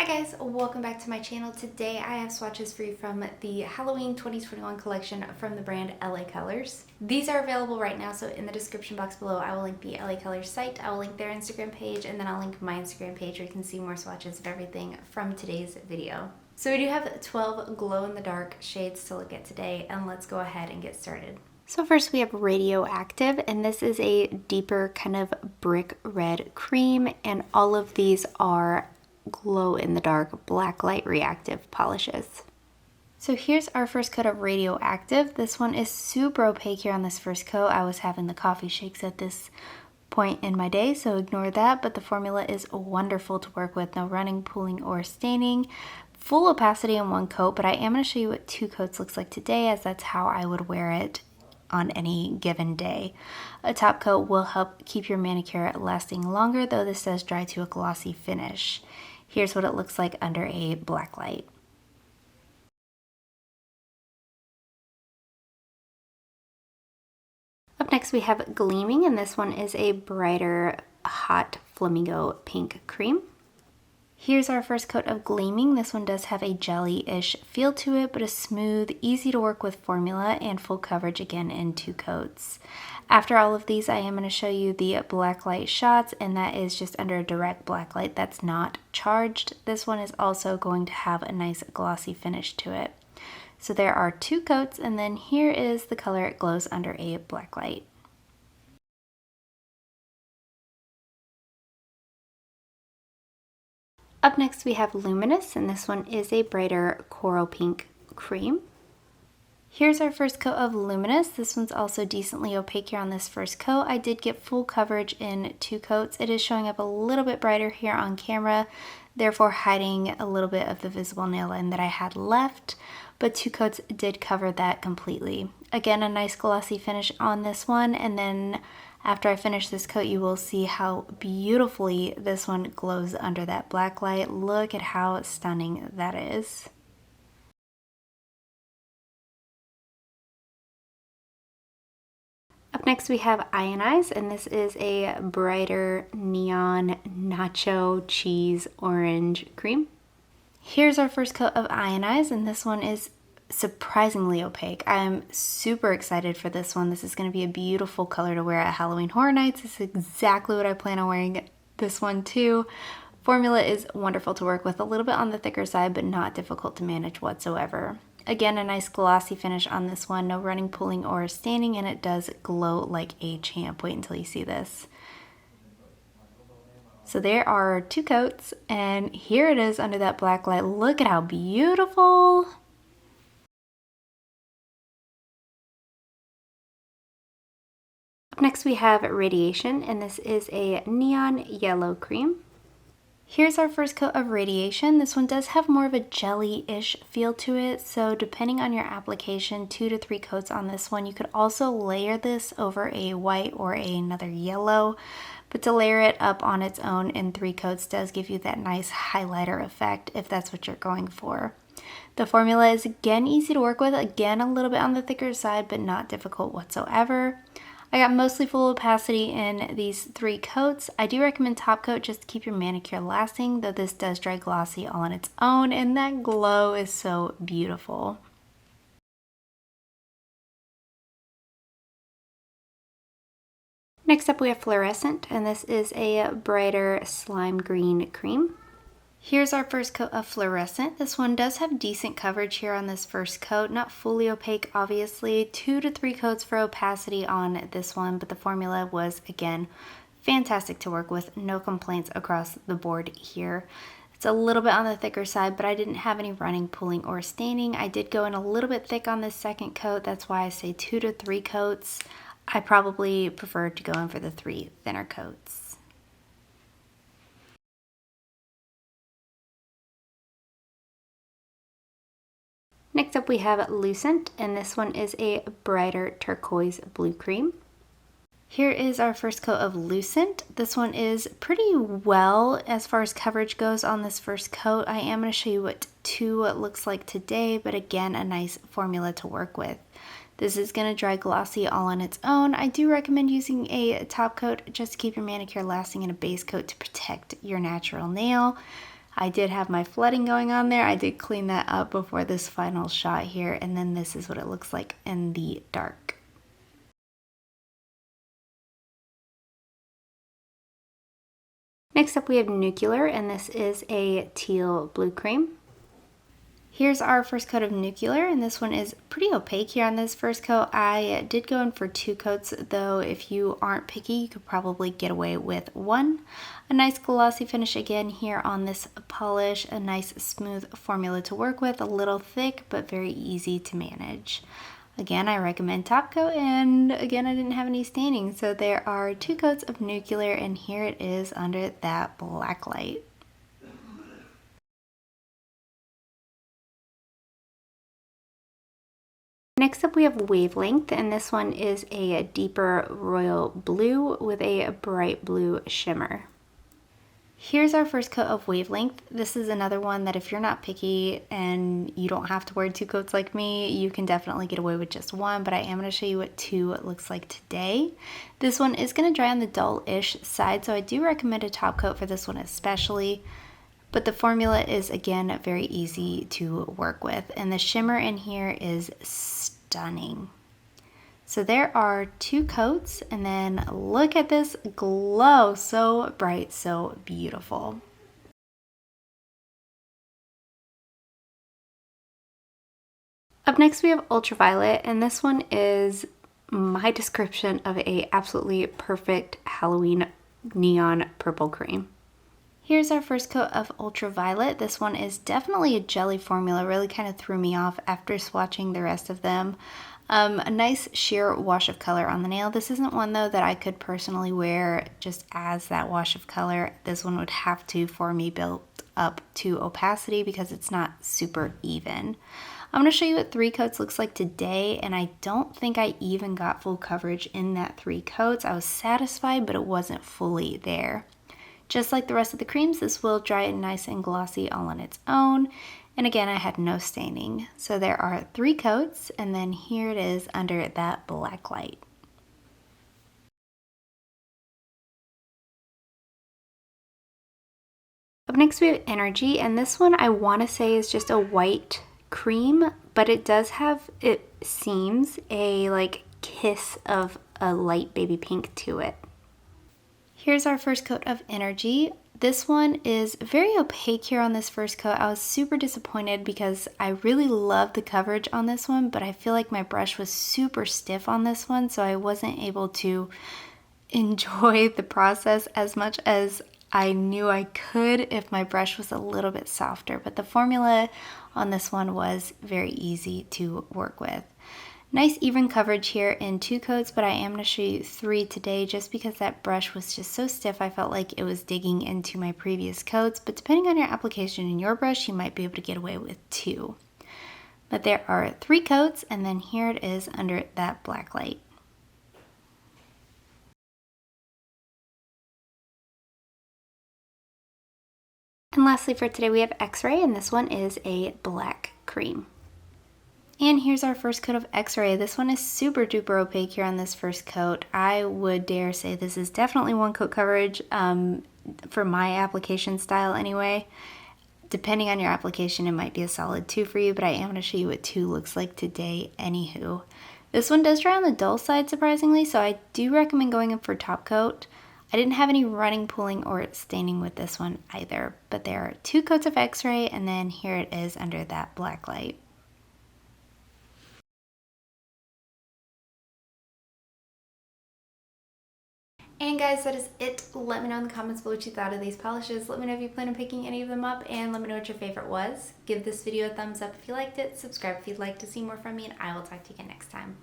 Hi guys, welcome back to my channel. Today I have swatches for you from the Halloween 2021 collection from the brand LA Colors. These are available right now, so in the description box below I will link the LA Colors site, I will link their Instagram page, and then I'll link my Instagram page where you can see more swatches of everything from today's video. So we do have 12 glow-in-the-dark shades to look at today, and let's go ahead and get started. So first we have Radioactive, and this is a deeper kind of brick red cream, and all of these are glow-in-the-dark black light reactive polishes. So here's our first coat of Radioactive. This one is super opaque here on this first coat. I was having the coffee shakes at this point in my day, so ignore that, but the formula is wonderful to work with. No running, pooling, or staining. Full opacity in one coat, but I am going to show you what 2 coats looks like today, as that's how I would wear it on any given day. A top coat will help keep your manicure lasting longer, though this does dry to a glossy finish. Here's what it looks like under a black light. Up next we have Gleaming, and this one is a brighter hot flamingo pink cream. Here's our first coat of Gleaming. This one does have a jelly-ish feel to it, but a smooth, easy to work with formula and full coverage again in 2 coats. After all of these, I am going to show you the black light shots, and that is just under a direct black light that's not charged. This one is also going to have a nice glossy finish to it. So there are 2 coats, and then here is the color it glows under a black light. Up next we have Luminous, and this one is a brighter coral pink cream. Here's our first coat of Luminous. This one's also decently opaque here on this first coat. I did get full coverage in 2 coats. It is showing up a little bit brighter here on camera, therefore hiding a little bit of the visible nail line that I had left, but 2 coats did cover that completely. Again, a nice glossy finish on this one, and then after I finish this coat, you will see how beautifully this one glows under that black light. Look at how stunning that is. Up next we have Ionize, and this is a brighter neon nacho cheese orange cream. Here's our first coat of Ionize, and this one is surprisingly opaque. I'm super excited for this one. This is going to be a beautiful color to wear at Halloween Horror Nights. This is exactly what I plan on wearing this one too. Formula is wonderful to work with, a little bit on the thicker side, but not difficult to manage whatsoever. Again, a nice glossy finish on this one, no running, pooling, or staining, and it does glow like a champ. Wait until you see this. So there are 2 coats, and here it is under that black light. Look at how beautiful. Up next we have Radiation, and this is a neon yellow cream. Here's our first coat of Radiation. This one does have more of a jelly-ish feel to it, so depending on your application, 2 to 3 coats on this one. You could also layer this over a white or another yellow, but to layer it up on its own in 3 coats does give you that nice highlighter effect if that's what you're going for. The formula is again easy to work with, again a little bit on the thicker side, but not difficult whatsoever. I got mostly full opacity in these 3 coats. I do recommend top coat just to keep your manicure lasting, though this does dry glossy all on its own, and that glow is so beautiful. Next up we have Flourescent, and this is a brighter slime green cream. Here's our first coat of Fluorescent. This one does have decent coverage here on this first coat, not fully opaque obviously. 2 to 3 coats for opacity on this one, but the formula was again fantastic to work with. No complaints across the board here. It's a little bit on the thicker side, but I didn't have any running, pooling, or staining. I did go in a little bit thick on this second coat. That's why I say 2 to 3 coats. I probably prefer to go in for the 3 thinner coats. Next up we have Lucent, and this one is a brighter turquoise blue cream. Here is our first coat of Lucent. This one is pretty well as far as coverage goes on this first coat. I am going to show you what 2 looks like today, but again, a nice formula to work with. This is going to dry glossy all on its own. I do recommend using a top coat just to keep your manicure lasting and a base coat to protect your natural nail. I did have my flooding going on there. I did clean that up before this final shot here, and then this is what it looks like in the dark. Next up we have Nuclear, and this is a teal blue cream. Here's our first coat of Nuclear, and this one is pretty opaque here on this first coat. I did go in for 2 coats, though if you aren't picky, you could probably get away with 1. A nice glossy finish again here on this polish, a nice smooth formula to work with, a little thick, but very easy to manage. Again, I recommend top coat, and again, I didn't have any staining, so there are 2 coats of Nuclear, and here it is under that black light. Next up we have Wavelength, and this one is a deeper royal blue with a bright blue shimmer. Here's our first coat of Wavelength. This is another one that if you're not picky and you don't have to wear 2 coats like me, you can definitely get away with just 1, but I am going to show you what 2 looks like today. This one is going to dry on the dull-ish side, so I do recommend a top coat for this one especially. But the formula is, again, very easy to work with. And the shimmer in here is stunning. So there are 2 coats, and then look at this glow. So bright, so beautiful. Up next we have Ultraviolet, and this one is my description of a absolutely perfect Halloween neon purple cream. Here's our first coat of Ultraviolet. This one is definitely a jelly formula, really kind of threw me off after swatching the rest of them. A nice sheer wash of color on the nail. This isn't one though that I could personally wear just as that wash of color. This one would have to, for me, build up to opacity because it's not super even. I'm going to show you what 3 coats looks like today, and I don't think I even got full coverage in that 3 coats. I was satisfied, but it wasn't fully there. Just like the rest of the creams, this will dry nice and glossy all on its own. And again, I had no staining. So there are 3 coats, and then here it is under that black light. Up next we have Energy, and this one I want to say is just a white cream, but it does have, it seems, a like kiss of a light baby pink to it. Here's our first coat of Energy. This one is very opaque here on this first coat. I was super disappointed because I really loved the coverage on this one, but I feel like my brush was super stiff on this one, so I wasn't able to enjoy the process as much as I knew I could if my brush was a little bit softer. But the formula on this one was very easy to work with. Nice even coverage here in 2 coats, but I am going to show you 3 today just because that brush was just so stiff. I felt like it was digging into my previous coats, but depending on your application in your brush, you might be able to get away with 2. But there are 3 coats, and then here it is under that black light. And lastly for today we have X-Ray, and this one is a black cream. And here's our first coat of X-Ray. This one is super duper opaque here on this first coat. I would dare say this is definitely 1 coat coverage for my application style anyway. Depending on your application, it might be a solid 2 for you, but I am going to show you what 2 looks like today anywho. This one does dry on the dull side surprisingly, so I do recommend going in for top coat. I didn't have any running, pooling, or staining with this one either, but there are 2 coats of X-Ray, and then here it is under that black light. And guys, that is it. Let me know in the comments below what you thought of these polishes. Let me know if you plan on picking any of them up, and let me know what your favorite was. Give this video a thumbs up if you liked it, subscribe if you'd like to see more from me, and I will talk to you again next time.